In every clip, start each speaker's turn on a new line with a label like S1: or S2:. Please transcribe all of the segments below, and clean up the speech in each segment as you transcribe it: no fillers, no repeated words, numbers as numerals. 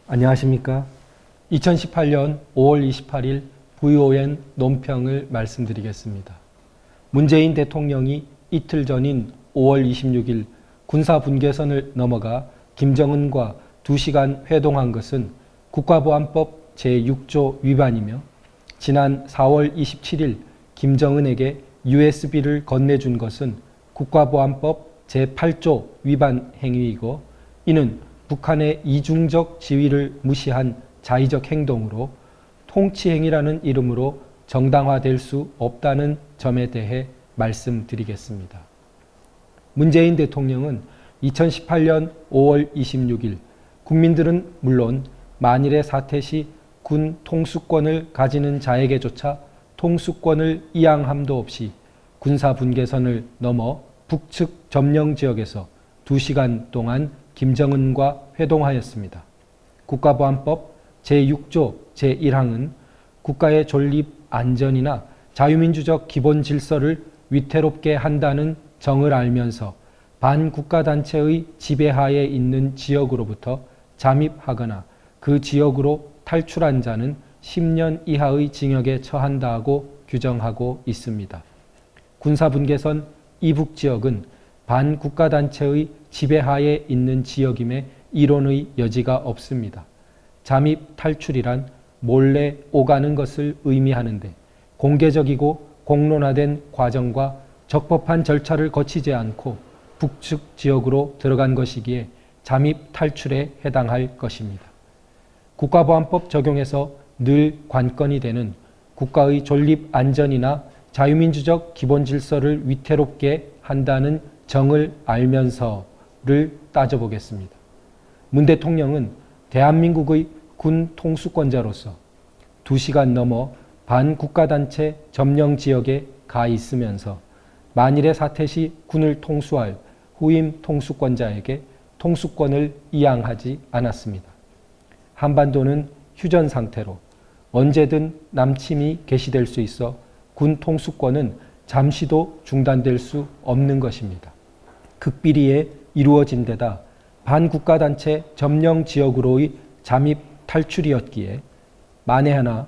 S1: 안녕하십니까. 2018년 5월 28일 VON 논평을 말씀드리겠습니다. 문재인 대통령이 이틀 전인 5월 26일 군사분계선을 넘어가 김정은과 2시간 회동한 것은 국가보안법 제6조 위반이며 지난 4월 27일 김정은에게 USB를 건네준 것은 국가보안법 제8조 위반 행위이고, 이는 북한의 이중적 지위를 무시한 자의적 행동으로 통치행위라는 이름으로 정당화될 수 없다는 점에 대해 말씀드리겠습니다. 문재인 대통령은 2018년 5월 26일 국민들은 물론 만일의 사태 시 군 통수권을 가지는 자에게조차 통수권을 이양함도 없이 군사분계선을 넘어 북측 점령지역에서 2시간 동안 김정은과 회동하였습니다. 국가보안법 제6조 제1항은 국가의 존립, 안전이나 자유민주적 기본 질서를 위태롭게 한다는 정을 알면서 반국가단체의 지배하에 있는 지역으로부터 잠입하거나 그 지역으로 탈출한 자는 10년 이하의 징역에 처한다고 규정하고 있습니다. 군사분계선 이북지역은 반국가단체의 지배하에 있는 지역임에 이론의 여지가 없습니다. 잠입 탈출이란 몰래 오가는 것을 의미하는데 공개적이고 공론화된 과정과 적법한 절차를 거치지 않고 북측 지역으로 들어간 것이기에 잠입 탈출에 해당할 것입니다. 국가보안법 적용에서 늘 관건이 되는 국가의 존립 안전이나 자유민주적 기본 질서를 위태롭게 한다는 정을 알면서를 따져보겠습니다. 문 대통령은 대한민국의 군 통수권자로서 2시간 넘어 반국가단체 점령지역에 가 있으면서 만일의 사태 시 군을 통수할 후임 통수권자에게 통수권을 이양하지 않았습니다. 한반도는 휴전 상태로 언제든 남침이 개시될 수 있어 군 통수권은 잠시도 중단될 수 없는 것입니다. 극비리에 이루어진 데다 반국가단체 점령지역으로의 잠입 탈출이었기에 만에 하나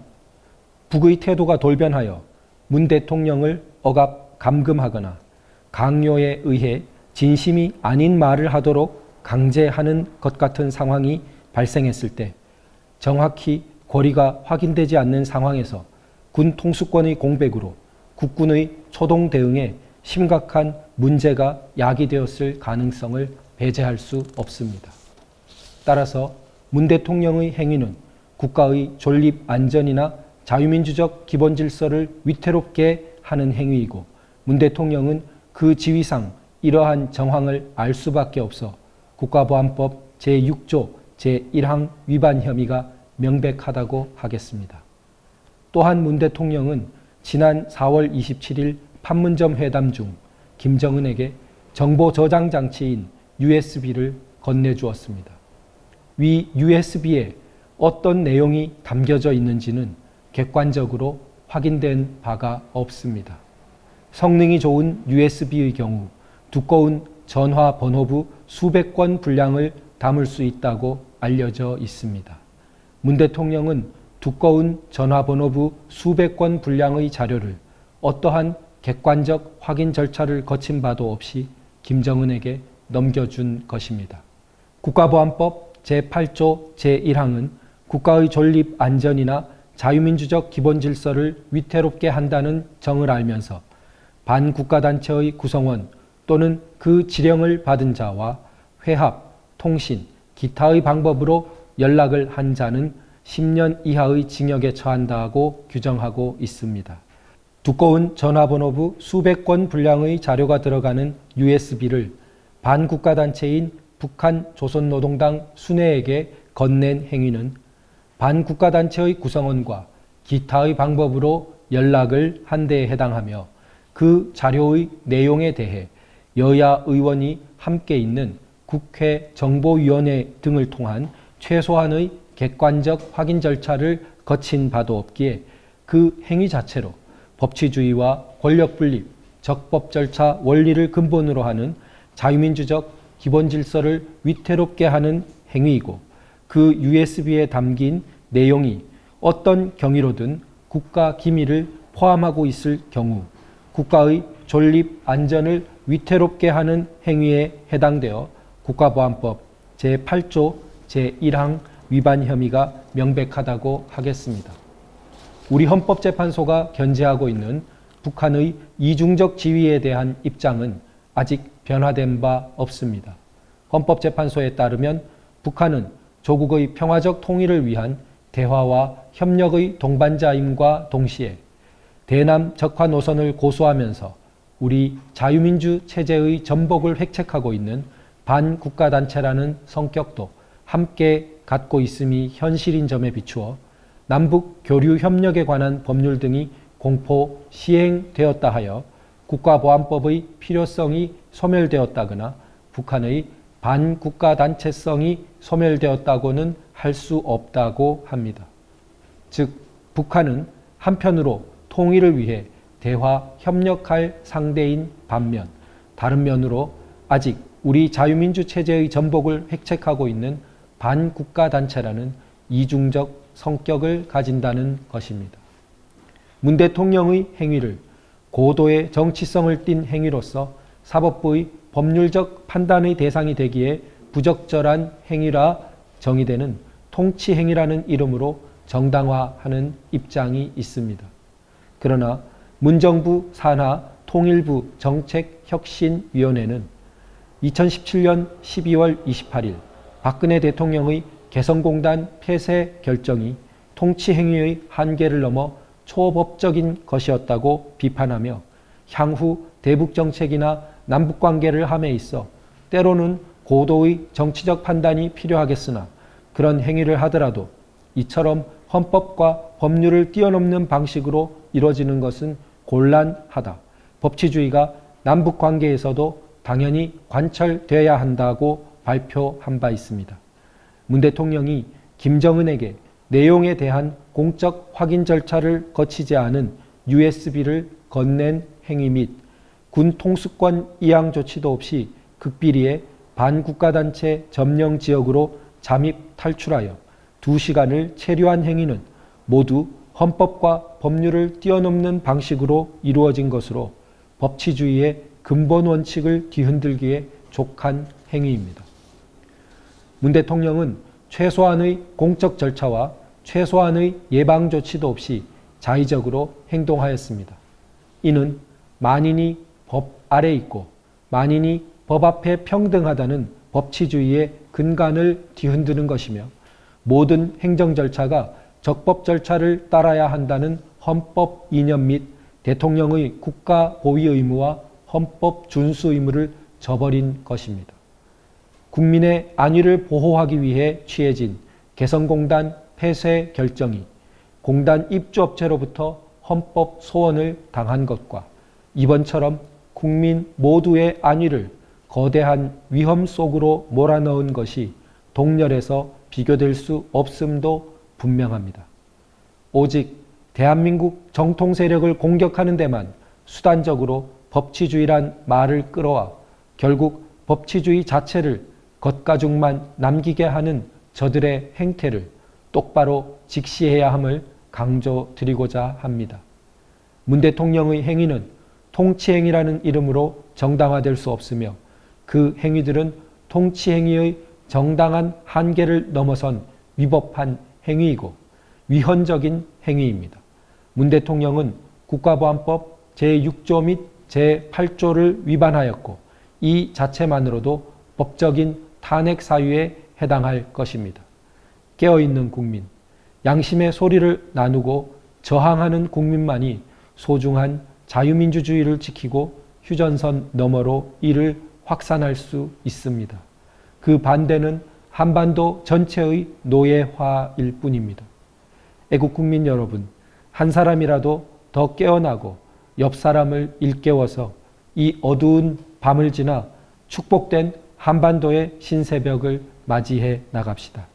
S1: 북의 태도가 돌변하여 문 대통령을 억압 감금하거나 강요에 의해 진심이 아닌 말을 하도록 강제하는 것 같은 상황이 발생했을 때 정확히 고리가 확인되지 않는 상황에서 군 통수권의 공백으로 국군의 초동 대응에 심각한 문제가 야기되었을 가능성을 배제할 수 없습니다. 따라서 문 대통령의 행위는 국가의 존립 안전이나 자유민주적 기본 질서를 위태롭게 하는 행위이고, 문 대통령은 그 지위상 이러한 정황을 알 수밖에 없어 국가보안법 제6조 제1항 위반 혐의가 명백하다고 하겠습니다. 또한 문 대통령은 지난 4월 27일 판문점 회담 중 김정은에게 정보 저장 장치인 USB를 건네주었습니다. 위 USB에 어떤 내용이 담겨져 있는지는 객관적으로 확인된 바가 없습니다. 성능이 좋은 USB의 경우 두꺼운 전화 번호부 수백 건 분량을 담을 수 있다고 알려져 있습니다. 문 대통령은 두꺼운 전화번호부 수백 건 분량의 자료를 어떠한 객관적 확인 절차를 거친 바도 없이 김정은에게 넘겨준 것입니다. 국가보안법 제8조 제1항은 국가의 존립 안전이나 자유민주적 기본 질서를 위태롭게 한다는 정을 알면서 반국가단체의 구성원 또는 그 지령을 받은 자와 회합, 통신, 기타의 방법으로 연락을 한 자는 10년 이하의 징역에 처한다고 규정하고 있습니다. 두꺼운 전화번호부 수백 건 분량의 자료가 들어가는 USB를 반국가단체인 북한 조선노동당 순회에게 건넨 행위는 반국가단체의 구성원과 기타의 방법으로 연락을 한 데에 해당하며, 그 자료의 내용에 대해 여야 의원이 함께 있는 국회 정보위원회 등을 통한 최소한의 객관적 확인 절차를 거친 바도 없기에 그 행위 자체로 법치주의와 권력분립, 적법 절차 원리를 근본으로 하는 자유민주적 기본 질서를 위태롭게 하는 행위이고, 그 USB에 담긴 내용이 어떤 경위로든 국가 기밀을 포함하고 있을 경우 국가의 존립 안전을 위태롭게 하는 행위에 해당되어 국가보안법 제8조 제1항 위반 혐의가 명백하다고 하겠습니다. 우리 헌법재판소가 견지하고 있는 북한의 이중적 지위에 대한 입장은 아직 변화된 바 없습니다. 헌법재판소에 따르면 북한은 조국의 평화적 통일을 위한 대화와 협력의 동반자임과 동시에 대남 적화 노선을 고수하면서 우리 자유민주 체제의 전복을 획책하고 있는 반국가단체라는 성격도 함께 갖고 있음이 현실인 점에 비추어 남북 교류 협력에 관한 법률 등이 공포 시행되었다 하여 국가보안법의 필요성이 소멸되었다거나 북한의 반국가단체성이 소멸되었다고는 할 수 없다고 합니다. 즉 북한은 한편으로 통일을 위해 대화 협력할 상대인 반면 다른 면으로 아직 우리 자유민주 체제의 전복을 획책하고 있는 반국가단체라는 이중적 성격을 가진다는 것입니다. 문 대통령의 행위를 고도의 정치성을 띤 행위로서 사법부의 법률적 판단의 대상이 되기에 부적절한 행위라 정의되는 통치행위라는 이름으로 정당화하는 입장이 있습니다. 그러나 문정부 산하 통일부 정책혁신위원회는 2017년 12월 28일 박근혜 대통령의 개성공단 폐쇄 결정이 통치행위의 한계를 넘어 초법적인 것이었다고 비판하며 향후 대북정책이나 남북관계를 함에 있어 때로는 고도의 정치적 판단이 필요하겠으나 그런 행위를 하더라도 이처럼 헌법과 법률을 뛰어넘는 방식으로 이루어지는 것은 곤란하다. 법치주의가 남북관계에서도 당연히 관철되어야 한다고 발표한 바 있습니다. 문 대통령이 김정은에게 내용에 대한 공적 확인 절차를 거치지 않은 USB를 건넨 행위 및 군 통수권 이양 조치도 없이 극비리에 반국가단체 점령 지역으로 잠입 탈출하여 2시간을 체류한 행위는 모두 헌법과 법률을 뛰어넘는 방식으로 이루어진 것으로 법치주의의 근본 원칙을 뒤흔들기에 족한 행위입니다. 문 대통령은 최소한의 공적 절차와 최소한의 예방 조치도 없이 자의적으로 행동하였습니다. 이는 만인이 법 아래 있고 만인이 법 앞에 평등하다는 법치주의의 근간을 뒤흔드는 것이며 모든 행정 절차가 적법 절차를 따라야 한다는 헌법 이념 및 대통령의 국가 보위 의무와 헌법 준수 의무를 저버린 것입니다. 국민의 안위를 보호하기 위해 취해진 개성공단 폐쇄 결정이 공단 입주업체로부터 헌법 소원을 당한 것과 이번처럼 국민 모두의 안위를 거대한 위험 속으로 몰아넣은 것이 동렬해서 비교될 수 없음도 분명합니다. 오직 대한민국 정통 세력을 공격하는 데만 수단적으로 법치주의란 말을 끌어와 결국 법치주의 자체를 겉가죽만 남기게 하는 저들의 행태를 똑바로 직시해야 함을 강조드리고자 합니다. 문 대통령의 행위는 통치행위라는 이름으로 정당화될 수 없으며 그 행위들은 통치행위의 정당한 한계를 넘어선 위법한 행위이고 위헌적인 행위입니다. 문 대통령은 국가보안법 제6조 및 제8조를 위반하였고 이 자체만으로도 법적인 탄핵 사유에 해당할 것입니다. 깨어있는 국민, 양심의 소리를 나누고 저항하는 국민만이 소중한 자유민주주의를 지키고 휴전선 너머로 이를 확산할 수 있습니다. 그 반대는 한반도 전체의 노예화일 뿐입니다. 애국국민 여러분, 한 사람이라도 더 깨어나고 옆 사람을 일깨워서 이 어두운 밤을 지나 축복된 한반도의 신새벽을 맞이해 나갑시다.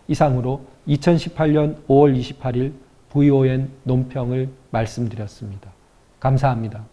S1: 이상으로 2018년 5월 28일 VON 논평을 말씀드렸습니다. 감사합니다.